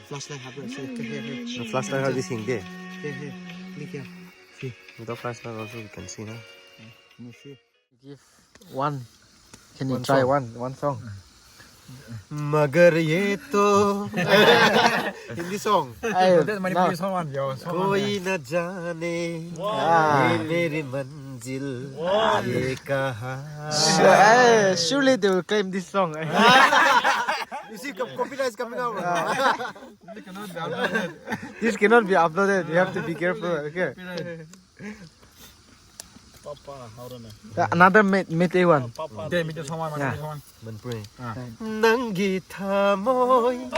flashlight have it. The flashlight how this thing there. Here. Look here. See. With the flashlight also we can see now. Give one. Can you One try song. one song? Magar ye to Hindi song. कोई न जाने ये मेरी मंजिल ये कहाँ. Surely they will claim this song. You see, copyright is coming out. This cannot be uploaded. You have to be careful. Okay. Another mete one. Yeah. Nangi thamoy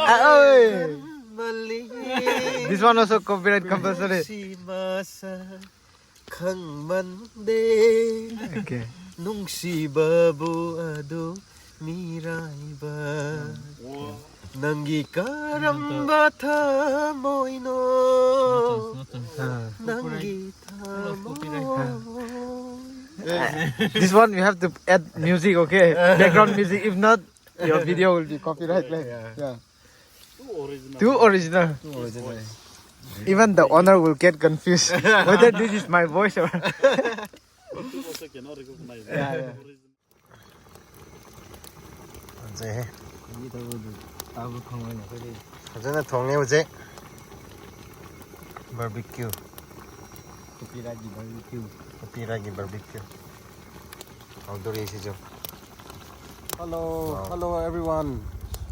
This one also copyright compulsory. Okay. Nungsiba buado miraiba Nangi karamba thamoy no Nangi thamoy. This one we have to add music, okay? Background music. If not, your video will be copyright. Yeah. Too original. Even the owner will get confused whether this is my voice or. Yeah. Fazana thongne uje barbecue. Kopiragi barbecue. Outdoor AC jo. Hello everyone.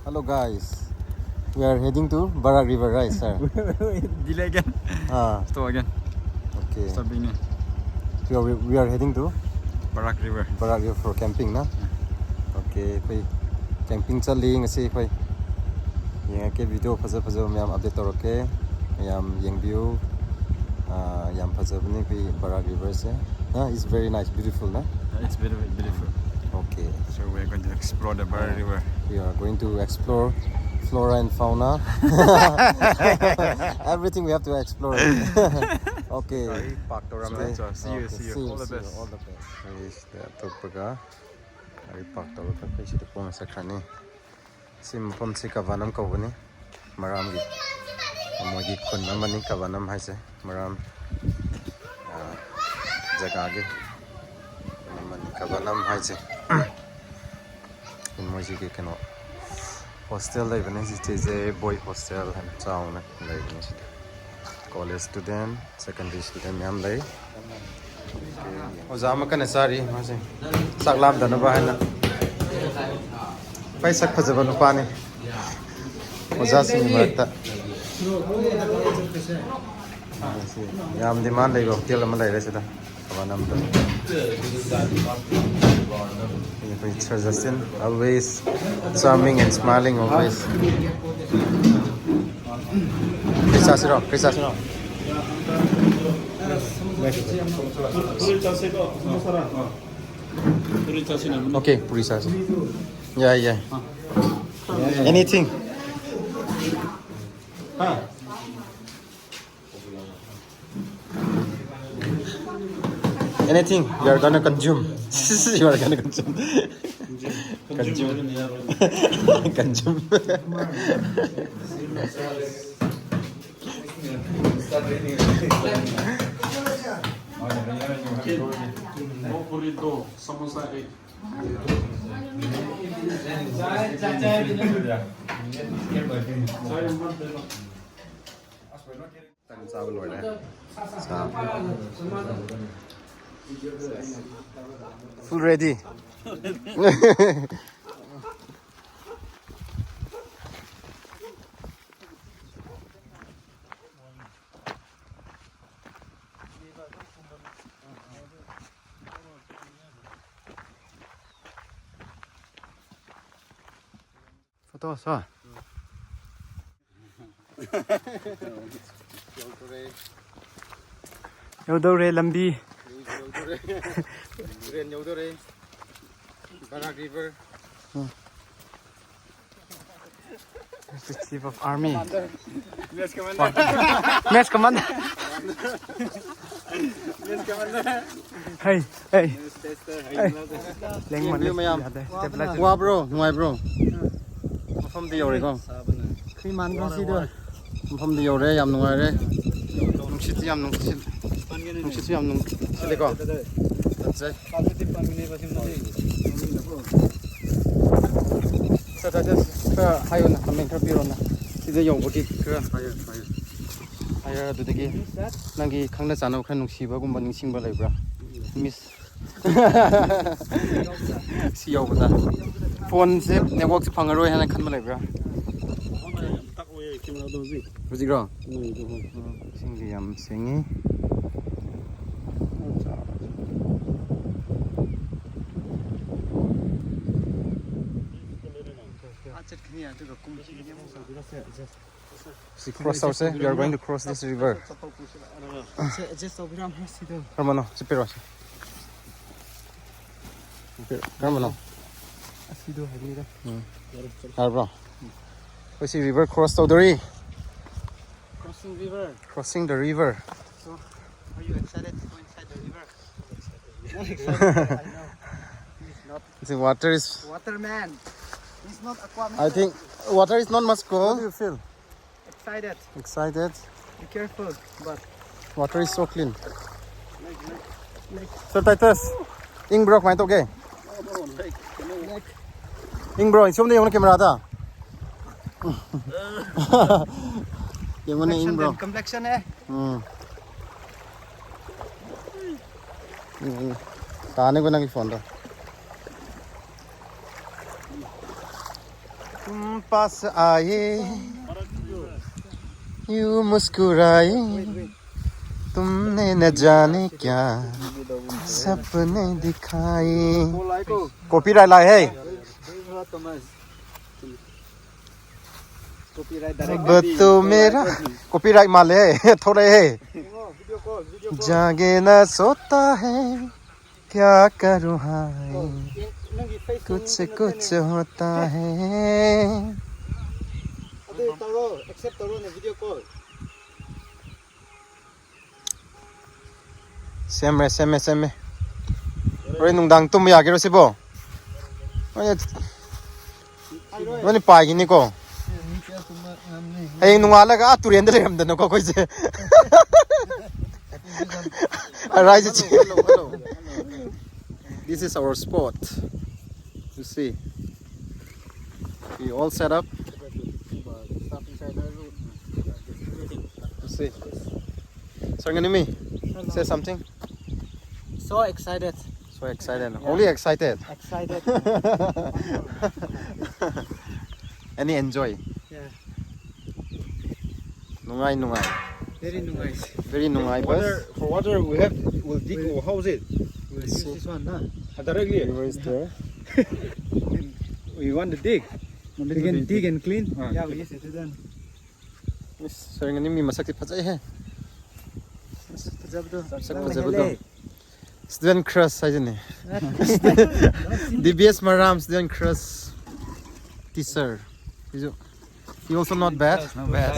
Hello guys. We are heading to Barak River, right, sir? Delay again. Stop again. Okay. Stop beginning. We are heading to Barak River. Barak River for camping, na? Okay. Koi camping chali ngasi koi. Yang ke video faza mayam update toroke. Mayam yang view. Yam faza bani koi Barak River se. It's very nice, beautiful, na? It's beautiful. Okay. So we are going to explore the Barak River. We are going to explore flora and fauna. Everything we have to explore. Okay. See you. All the best. All the best. Is the topaga. Ari park to ka kai si pong sakrani. Sim pom si kavanam ko bani. Maram gi. Mogi kon namani kavanam hai se. Maram. Jaga gi. Namani kavanam hai se. In moji gi keno. Hostel life it is a boy hostel and town life college student secondary student yam lay ozama kana sari mase saklam dana bahana pai sak phajaba nupa ne oza sing marta yam demand lay hotel am lay resida kawanam da Justin, always charming and smiling always. Krisasiro. Okay, Purisas. Yeah. Anything. Anything you are gonna consume. You are gonna consume. Consume. Full ready. Photo so. Yaudore lambi. Yaudore. Barak River. There's the chief of army. Yes, Commander. Yes, Commander. Yes, Commander. Hey. Wow, bro. Why, bro? ꯃꯐꯝꯗ ꯌꯧꯔꯦꯀꯣ ꯀꯔꯤ ꯃꯥꯟꯕ꯭ꯔꯥ ꯁꯤꯗꯣ ꯃꯐꯝꯗ ꯌꯧꯔꯦ ꯌꯥꯝ ꯅꯨꯡꯉꯥꯏꯔꯦ ꯅꯨꯡꯁꯤꯠꯁꯨ ꯌꯥꯝ ꯅꯨꯡꯁꯤꯠꯁꯨ ꯌꯥꯝ ꯅꯨꯡꯁꯤꯠꯂꯦꯀꯣ ꯐꯖꯩ ꯈꯔ ꯍꯥꯏꯌꯣꯅ ꯀꯃꯦꯟ ꯈꯔ ꯄꯤꯔꯣꯅ ꯁꯤꯗ ꯌꯧꯕꯒꯤ ꯈꯔ ꯍꯥꯏꯔ ꯑꯗꯨꯗꯒꯤ ꯅꯪꯒꯤ ꯈꯪꯅ ꯆꯥꯟꯅꯕ ꯈꯔ ꯅꯨꯡꯁꯤꯕꯒꯨꯝꯕ ꯅꯤꯡꯁꯤꯡꯕ ꯂꯩꯕ꯭ꯔꯥ ꯃꯤꯁ ꯁꯤ ꯌꯧꯕꯗ ꯐꯣꯟꯁꯦ ꯅꯦꯠꯋꯥꯛꯁꯦ ꯐꯪꯉꯔꯣꯏ ꯍꯥꯏꯅ ꯈꯟꯕ ꯂꯩꯕ꯭ꯔꯥ ꯍꯧꯖꯤꯛꯔꯣ ꯏꯁꯤꯡꯗꯤ ꯌꯥꯝ ꯁꯦꯡꯉꯤ See, cross out say we are going to cross this river. Hermano, chipero. Hermano. Bro. We see river cross the river. Crossing the river. So, are you excited to go inside the river? I know. The water is. Waterman. He's not Aquaman. I think water is not much cold. How do you feel? Excited. Excited. Be careful, but water is so clean. Sir Titus, ing bro, mai to ke? Ing bro, isom de yung camera ta. Yung mana ing bro. Complexion eh. Taane ko nang phone to. तुम पास आए यूं मुस्कुराए तुमने न जाने क्या सपने दिखाए कॉपीराइट लाए है अब तो मेरा कॉपीराइट माले थोड़े है जागे न सोता है क्या करूँ हाय कुछ कुछ होता है Seme. Rồi nung dang tum ya kiro sibo. Wani pa gini ko. Hey nung ala ka turian dele am dano ko koise. Arise. This is our spot. You see. We all set up. You see. Sarganimi, say something. so excited. So excited. Yeah. Only excited. Excited. Any enjoy? Yeah. Nungai. Very nice. Very nungai. For water, we'll dig. How is it? We'll use this one, huh? Directly. River is there. We want to dig. We can dig and clean. Yeah, we use it then. Miss Sarganimi masakit pazay hai. Student crush sajane. DBS Maram student crush teacher. He also not bad. Not bad.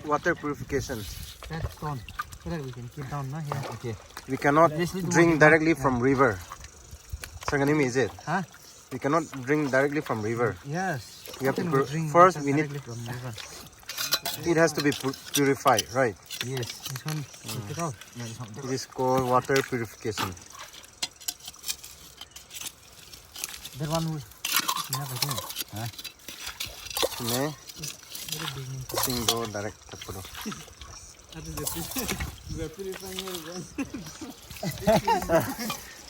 Water purification. That's stone. So that we can keep down, no? Here. Okay. We cannot drink directly from river. Sarganimi, is it? Huh? We cannot drink directly from river. Yes. We have to first we need. from river. It has to be purified, right? Yes. This one. Take it out. Yeah, this one. It is called water purification. That one we have again. Huh? Ne? Single direct tapuro.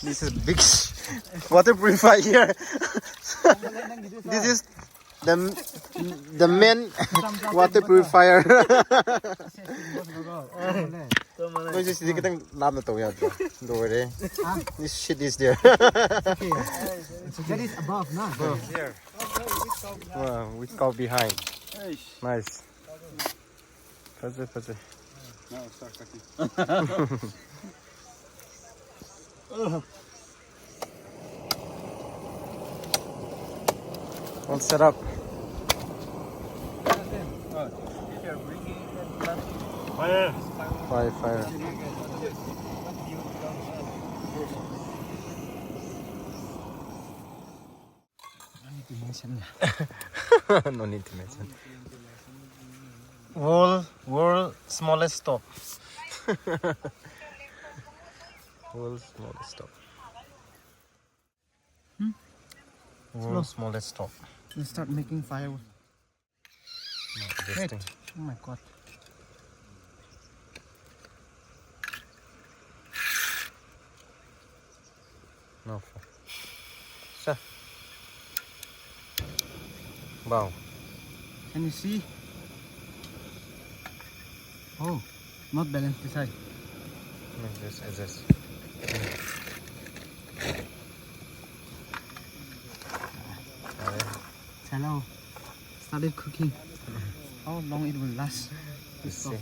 This is big water purifier here. This is the main water purifier. No, just kita lab na to yan. Don't worry. This shit is there. That is above, no? Here. Wow, we go behind. Nice. Fazze. Now start cutting. All set up. Fire. No need to mention. World smallest stop. World smallest stop. World smallest stop. Let's start making firewood. No, Wait. adjusting. Oh my god. No. Sir. Wow. Can you see? Oh, not balanced this side. Adjust. Hello. Started cooking. How long it will last? Let's see.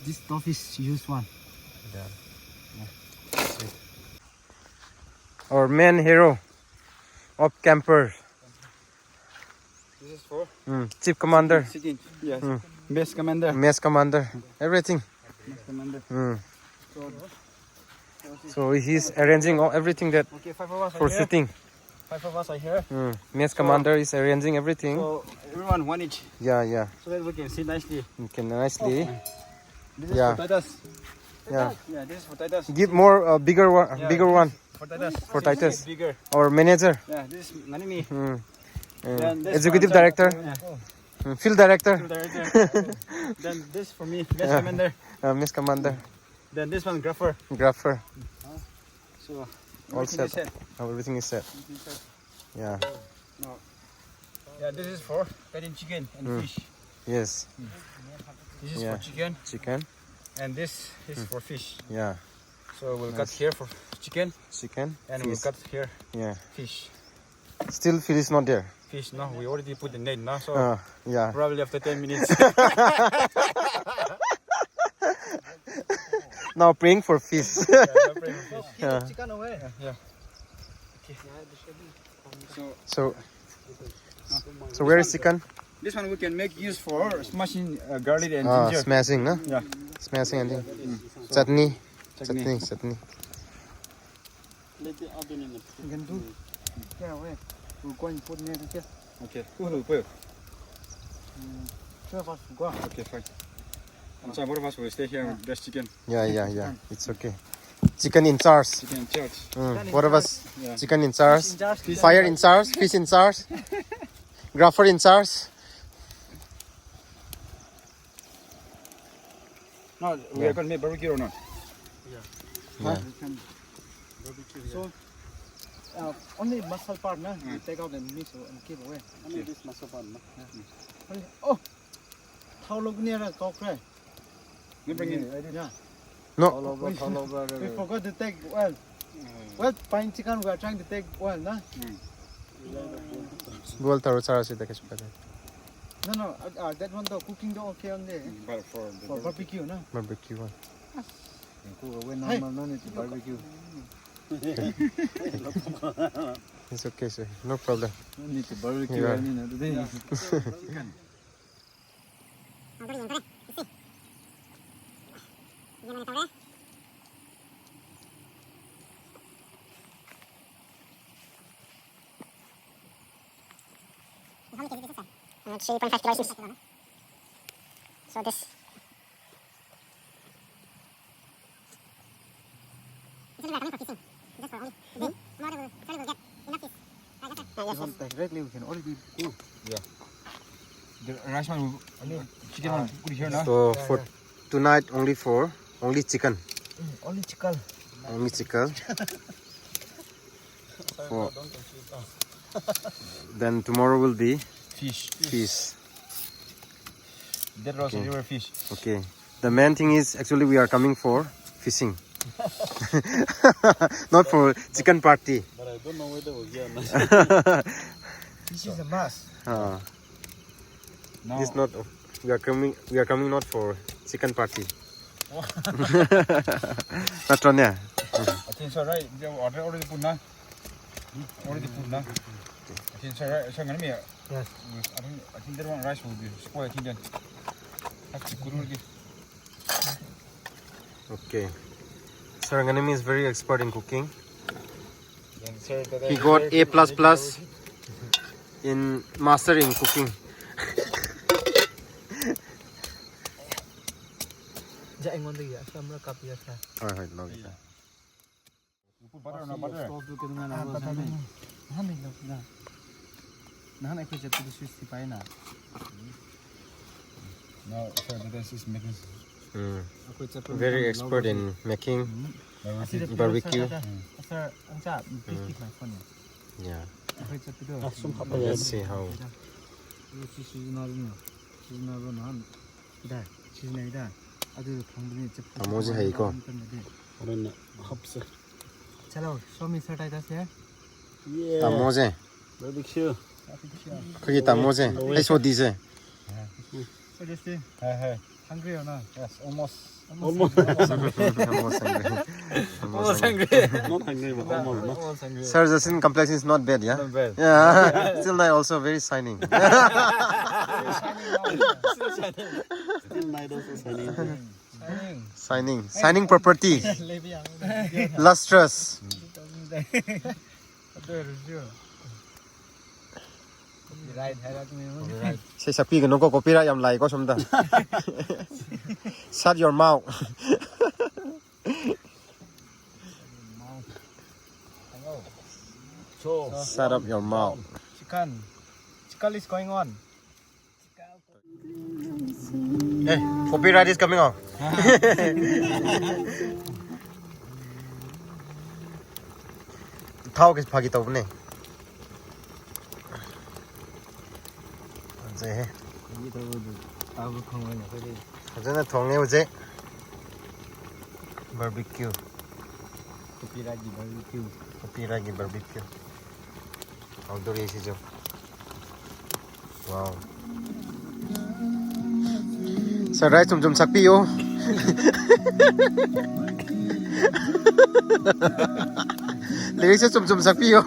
This stove is used one. Yeah. See. Our main hero of campers. This is for Chief commander. sitting. Yes. Base commander. Mess commander. Everything. Base commander. So he's arranging everything that Okay, 5 of us for are here. sitting. 5 of us are here. Mess commander is arranging everything. So everyone one each, Yeah. so that we can sit nicely. You can nicely. This is Yeah. for Titus. Yeah. Yeah, this is for Titus. Give more bigger one. Yeah, Bigger this one is For Titus. for This is Titus. bigger. Our manager. Yeah, this is Nanimi. Then this executive one, director. Yeah. Field director. Director. Then this for me, base commander. Miss commander. Then this one, grapher. Grapher. So All everything is set. Everything is set. Everything is set. Yeah. Yeah, this is for cutting chicken and fish. Yes. This is Yeah. for chicken, Chicken. and this is for fish. Yeah. So we'll cut here for chicken, Chicken. and we'll Fish. cut here Yeah. fish. Still fish is not there. Fish, no, we already put the net now, so Yeah. probably after 10 minutes. Now praying for fish. Yeah, no problem, fish. Yeah. Chicken away. Yeah. So where is chicken? This one we can make use for smashing garlic and ginger. Smashing, no? Yeah. Smashing and chutney. Chutney. Chutney. You can do. Yeah, wait. We're going to put near the chest. Okay. Okay, Sure, but go. fine. So both of us will stay here with just chicken. Yeah. It's okay. Chicken in charge. Chicken in charge. What of us? Yeah. Chicken in charge. Fish Fire in charge. Fish in charge. Grapher in charge. No, we are going to make barbecue or not? Yeah. So, only muscle part, no? You take out and mix and keep away. Only this muscle part, no? Oh! How long near a cock, right? You bring in. Yeah. No. We forgot to take oil. Well, fine chicken, we are trying to take oil, no? Goal taro charge ita kasi pala. No, that one, the cooking, the okay on there. But For barbecue, no? Barbecue one. Hey. no need to barbecue. It's okay, sir. No problem. No need to barbecue. Yeah. I mean, today. $3.5. So this. Directly, we can already do. The rice one, chicken one, put it here now. So for tonight only chicken. Only chicken. Only chicken. For then tomorrow will be Fish. fish. That was Okay. river fish. Okay. The main thing is actually we are coming for fishing. Not for chicken party. But I don't know whether we'll get enough. This is a must. Uh, No. This not we are coming not for chicken party. Not on there. I think so, right? They already put now. Already put now. I think so, right? So, Yes. I think that one rice will be spoiled. I think then. Have to cook it. Okay. Saranganami is very expert in cooking. Then He got A++ in mastering cooking. Ja anh đi ạ, sao cặp gì à? Alright, no. butter no butter. No, sir, this is making. Very expert in making barbecue. Sir, anh cha, please keep my phone. Yeah. Let's see how. Tamoji hai ko. Chalo, show me sir Titus here. Tamoji. Barbecue. Kagi tamoji. Hey, so this. So this thing, Hey. hungry or not? Yes, almost. Almost hungry. Not hungry, but almost. Sir, the skin complexion is not bad, yeah? Not bad. Yeah. Still, like also very shining. Still night also shining. Shining property. Lustrous. Say sapi ka no ko copyright yam lai ko somda. Shut your mouth. Shut up your mouth. Chicken is going on. Hey, copyright is coming on. Thao cái phagi tàu này. Dễ. Giờ nó thong nghe dễ. Barbecue. Copyright barbecue. Outdoor AC jo. Wow. Sarai chum sakpi yo. Lấy sẽ chum sakpi yo.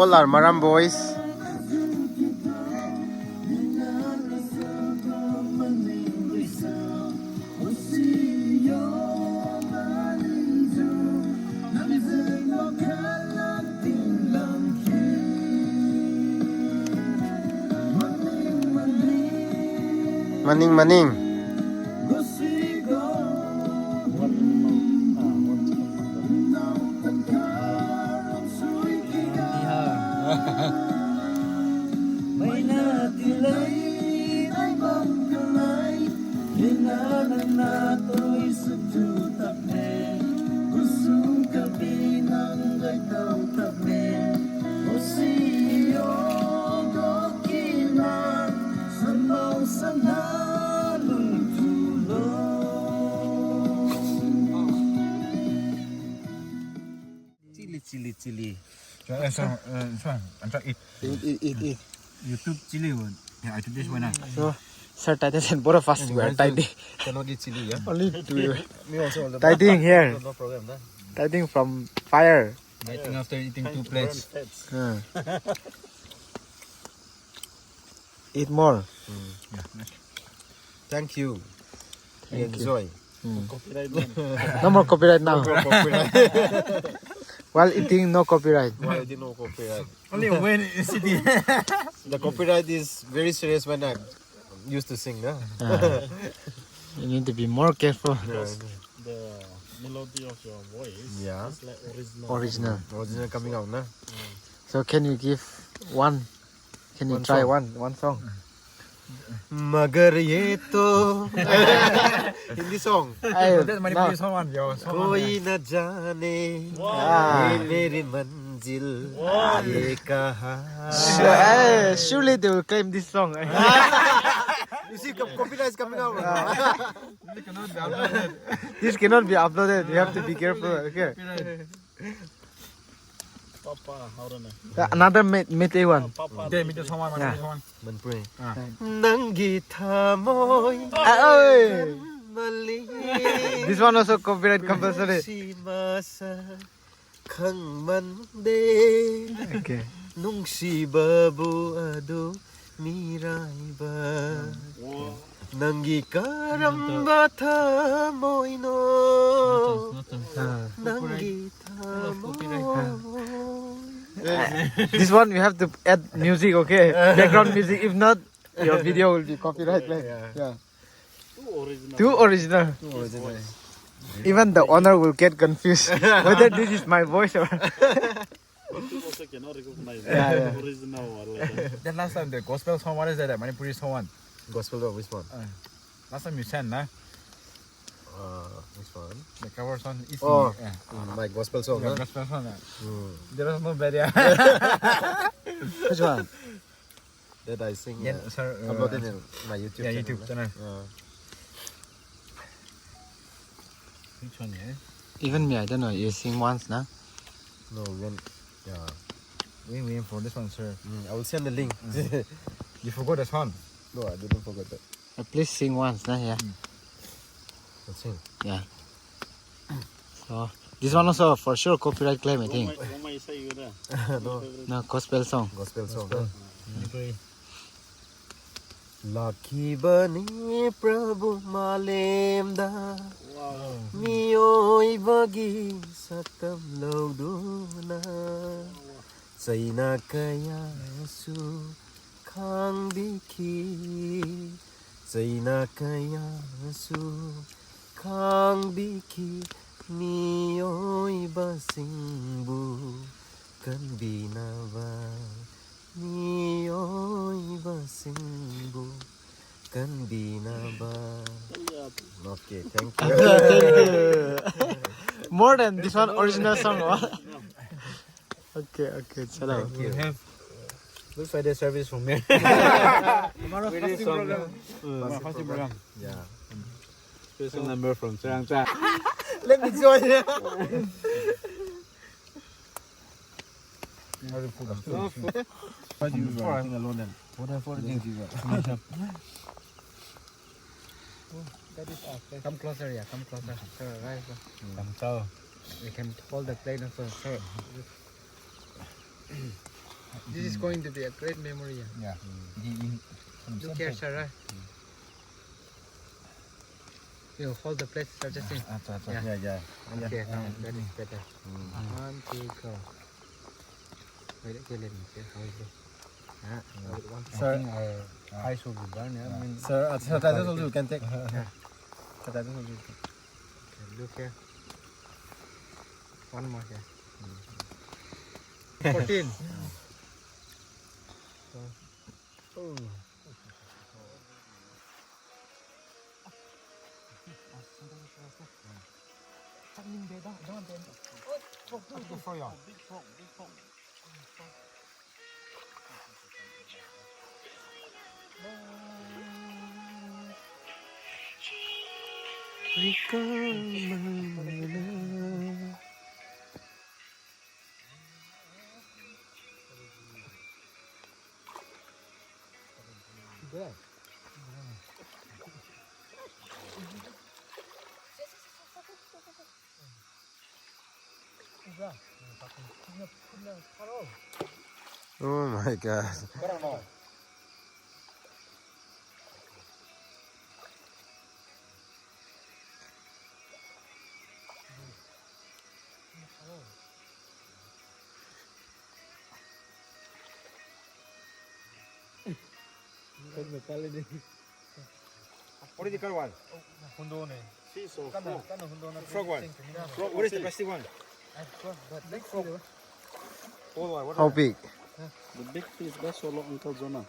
All are Maram boys. Maning. Chili. Eat. YouTube chili one. Yeah, I took this one. So, sir Titus and both of us were tidying. Cannot eat chili, yeah? Only two. Me also. Tidying here. No problem, nah. Tidying from fire. Eating after eating 2 plates. Eat more. Thank you. Enjoy. No more copyright now. While eating, no copyright. Why did no copyright? Only when it's sitting. The copyright is very serious when I used to sing, nah? You need to be more careful. The melody of your voice Yeah. is like original. Original. Coming out, nah? So can you give one? Can you One try song. one song? Magar ye to Hindi song. That's my previous one. Yo, Koi na jane Ah. ye meri manzil ye kaha. Surely they will claim this song. You see, copyright is coming out. This cannot be uploaded. You have to be careful. Okay. Papa, how do Another mete one. Papa, Okay, me just one. Yeah. Man pray. Nang githa moy Oi. mali. This one also copyright compulsory. Si masa khang man de Okay. nung si babu ado 미라이바 Wow. 난기 까람바 타모이노 난기 타모 This one we have to add music, okay? Background music. If not, your video will be copyright. Like, yeah. Too original. Too original. Even the owner will get confused whether this is my voice or. People also cannot recognize Yeah, the original one. Like that. Then last time the gospel song, what is that? Manipuri song one. Gospel of which one? Last time you sang, nah? Which one? The cover song is Oh. yeah. My gospel song, Yeah, huh? gospel song. Mm. There was no bad, yeah. Which one? That I sing. Yeah, sir. Uploaded in my YouTube Yeah, channel. YouTube channel. Which one, yeah? Even me, I don't know. You sing once, nah? No, when, yeah. We waiting for this one, sir. I will send the link. You forgot the song. No, I didn't forget that. Please sing once, nah? Yeah. I'll sing. Yeah. So this one also for sure copyright claim, I think. What might say you there? No, No, gospel song. gospel song. Lucky Bunny Prabhu Malemda Wow. Miyo'y sakam lauduna Zaina kaya su kang biki Zaina kaya su kang biki Miyo'y basingbu kan binaba Miyo'y basingbu kan binaba. Okay, thank you. More than this one original song. Okay, chalo. We have Good Friday service from here. Fasting program. Fasting program. Yeah. Special number from Serang Cha. Let me join you. Come closer, yeah. Come closer. Sir, right. Come so. We can hold the plate also, sir. This is going to be a great memory. Yeah. Yeah. Look here, sir. Right? You hold the plate, sir. Just in. Yeah. Okay, now that is better. 1, 2, go. Wait, okay, let me see how is it. Sir, I should be done. Yeah. Sir, that's all you can take. Okay, look here. One more here. 14. Oh my God. What is the color one? Fish or Frog. frog? Frog one. Frog. What is the plastic one? Old one. What How big? The big fish, that's all Uncle Jonah.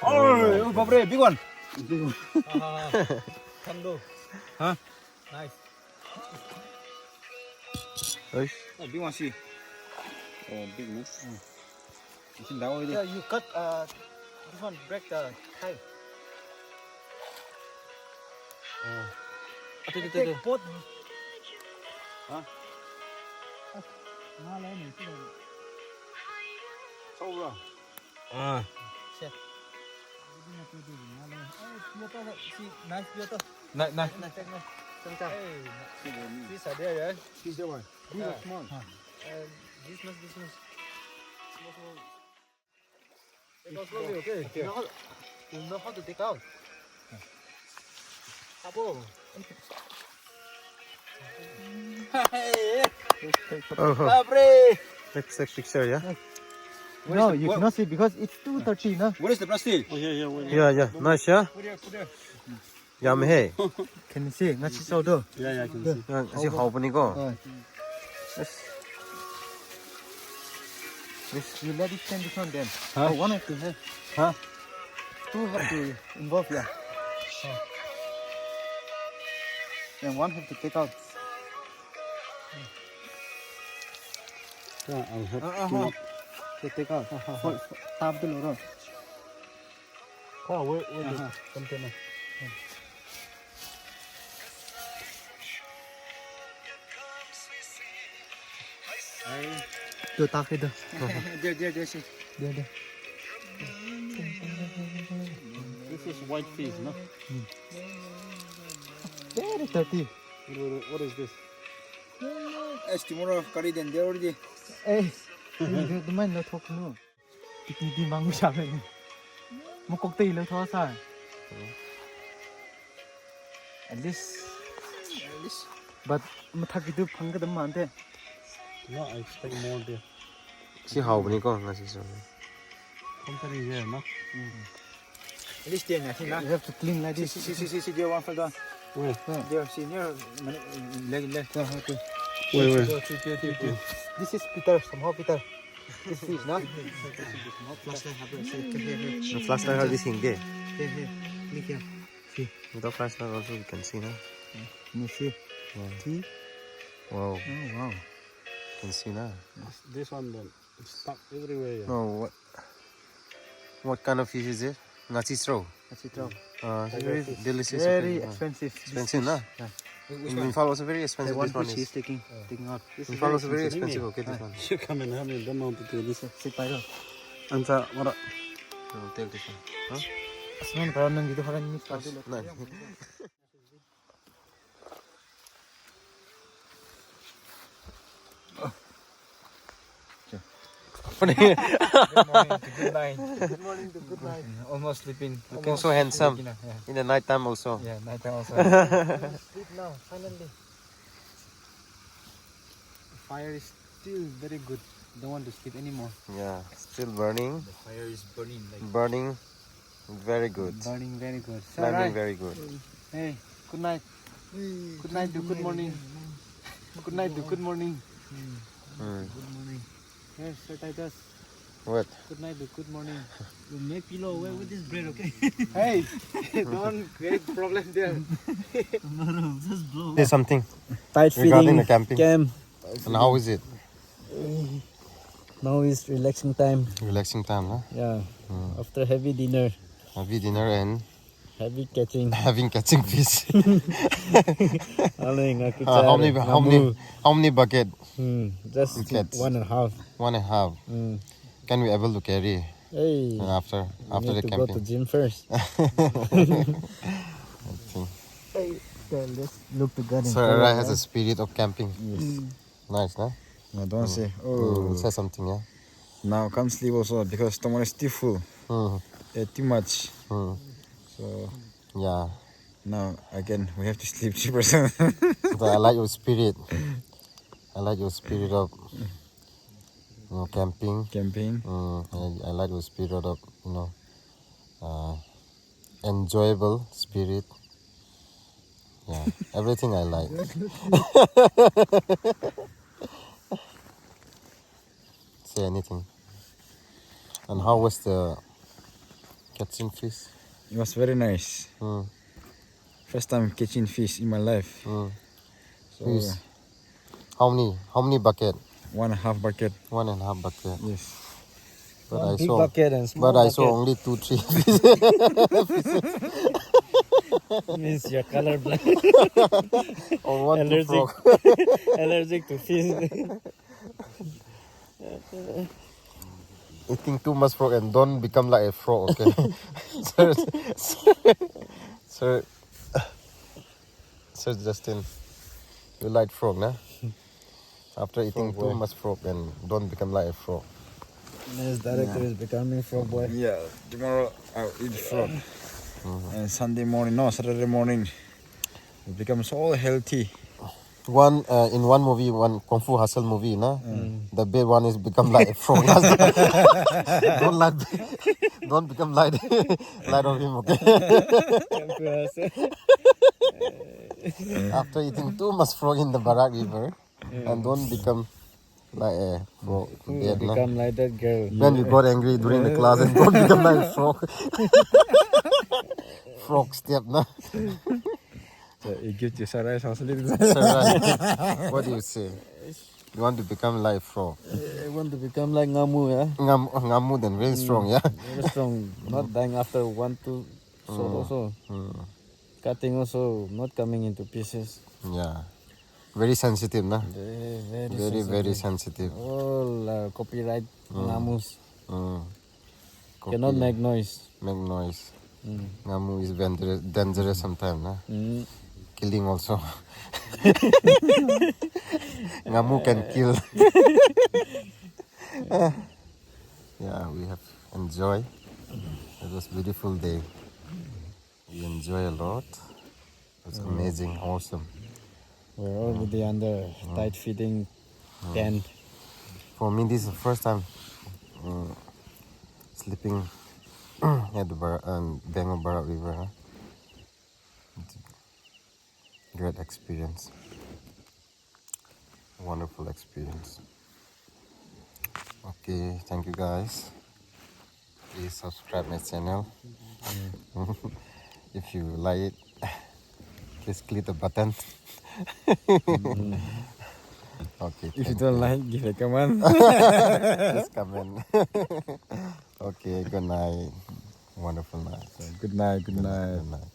Oh, Babre, big one. Huh? Nice. Oh, big one, see. Oh, big one. It's in that way. Yeah, you cut this one, break the tie. Take both. So, Ah. Nice, beautiful. Nice. Nice, nice. Fish are there, yeah? Fish there one. big or small? This much. Take out slowly, okay? You know how to take out. Abo. Oh, let's take picture, yeah? No, you cannot see because it's 2:30, no? What is the plastic? Oh, yeah, Yeah, nice, yeah? Put here. Yum, hey. Can you see? Ngachi sao do? Yeah, I can see. Kasi hoping ko. You let it stand this one then. Huh? Oh, one have to have. Huh? Two have to involve, yeah. And one have to take out. Yeah, I'll have Take out. Tap the loro. Oh, wait, the container. Do take do. There, see. There. This is white fish, no? Very dirty. What is this? As tomorrow, curry then they already. Hey, the man no talk no. Di mangu sa lên. Một cục tì lâu thôi sao? At least. But mà thắc cái phăng cái đấm mà thế. No, I expect more there. Si hoping ko nga si so. Something here, no? At least there, you You have to clean like this. see, there one fell down. Where? There, see, near leg. Wait. This is Peter, somehow Peter. This fish, no? Flashlight, have a see. The flashlight har this thing there. Here. Look here. Without flashlight also you can see, no? Can you see? Yeah. See? Wow, Oh, wow. can see now. This one then. It's stuck everywhere. Yeah. No, what kind of fish is it? Ngachi straw. That's it all. It's very delicious. Very expensive. Expensive, nah? Which In one? Infal also very expensive. The one This one which is. he's taking out. Infal also very expensive. Okay, this one. You come and help me. Don't know how to do this. Sit by the. Answer, what? I'll take this one. Huh? Asman parang nang dito parang mix pa. No. Good night. Good morning to good night. Almost sleeping. Looking so handsome. In the night time also. Yeah, night time also. Sleep now, finally. Fire is still very good. Don't want to sleep anymore. Yeah, still burning. The fire is burning like Burning. Very good. burning very good. So, Burning right. very good. Hey, good night. Good night to good morning. Good night to good morning. Good morning. Yes, Sir Titus. What? Good night to good morning. You make pillow away with this bread, okay? Hey, don't create problem there. No, just blow. Say something Tight regarding the camping. Camp. And how is it? Now is relaxing time. Relaxing time, huh? Yeah. After heavy dinner, Heavy dinner and heavy catching. catching fish. How many bucket? Just Cats. 1.5. 1.5. Can we able to carry Hey, after need the to go to camping? gym first. Let's look together. So Ara has a spirit of camping. Yes. Nice, huh? No, don't say. Say something, yeah. Now come sleep also because tomorrow is still full. Too much. So Yeah. now again we have to sleep 3%. But I like your spirit. I like your spirit of camping. Campaign. I like your spirit of enjoyable spirit. Yeah, everything I like. Say anything. And how was the catching fish? It was very nice. First time catching fish in my life. So Fish. How many bucket? 1.5 bucket. 1.5 bucket. Yes. But I big saw. bucket and small But I saw bucket. only 2-3 Means you're colorblind. or one to frog. Allergic to fish. Eating too much frog and don't become like a frog, okay? Sir Justin, you like frog, nah? After eating too much frog, and don't become like a frog. This director is becoming frog boy. Yeah, tomorrow I'll eat frog. And Saturday morning, it becomes so healthy. One in one movie, one Kung Fu Hustle movie, no? The big one is become like a frog. Don't become light of him, okay? After eating too much frog in the Barak River, and don't become like a frog. Dead, no? Become like that girl. When you got angry during the class, and don't become like a frog. Frog step, no? So it gives you sunrise house. What do you say? You want to become like frog? I want to become like Ngamu, yeah. Ngamu then very strong, yeah. Very strong. Not dying after 1-2 shot also. Cutting also not coming into pieces. Yeah. Very sensitive, nah? Very sensitive. All copyright Ngamus. Copy, Cannot make noise. make noise. Ngamu is dangerous sometimes, nah? Killing also. Ngamu can kill. Yeah, we have enjoyed. It was beautiful day. We enjoy a lot. It's amazing, awesome. We're already under tight fitting tent. For me, this is the first time sleeping at the bank of Barak River. Huh? It's a great experience. Wonderful experience. Okay, thank you guys. Please subscribe my channel. If you like it, please click the button. Okay. If you don't like, give a comment. Just comment. Okay, good night. Wonderful night. Good night. Good night. Good night.